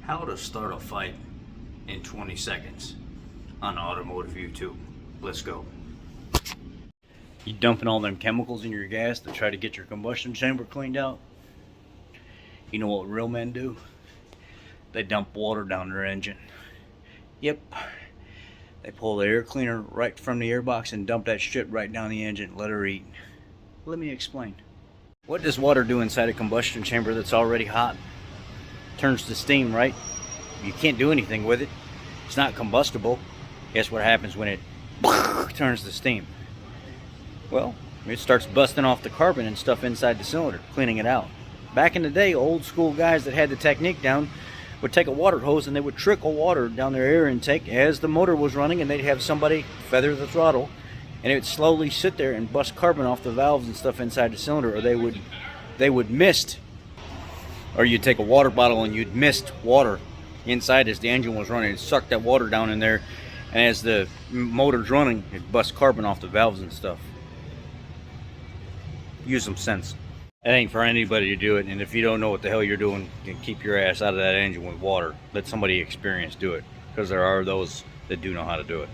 How to start a fight in 20 seconds on Automotive YouTube. Let's go. You dumping all them chemicals in your gas to try to get your combustion chamber cleaned out? You know what real men do? They dump water down their engine. Yep. They pull the air cleaner right from the airbox and dump that shit right down the engine. Let her eat. Let me explain. What does water do inside a combustion chamber that's already hot? Turns to steam, right? You can't do anything with it. It's not combustible. Guess what happens when it turns to steam? Well, it starts busting off the carbon and stuff inside the cylinder, cleaning it out. Back in the day, old school guys that had the technique down would take a water hose and they would trickle water down their air intake as the motor was running, and they'd have somebody feather the throttle, and it would slowly sit there and bust carbon off the valves and stuff inside the cylinder, or they would mist, or you'd take a water bottle and you'd mist water inside as the engine was running and suck that water down in there, and as the motor's running, it busts carbon off the valves and stuff. Use some sense. It ain't for anybody to do it, and if you don't know what the hell you're doing, you can keep your ass out of that engine with water. Let somebody experienced do it, because there are those that do know how to do it.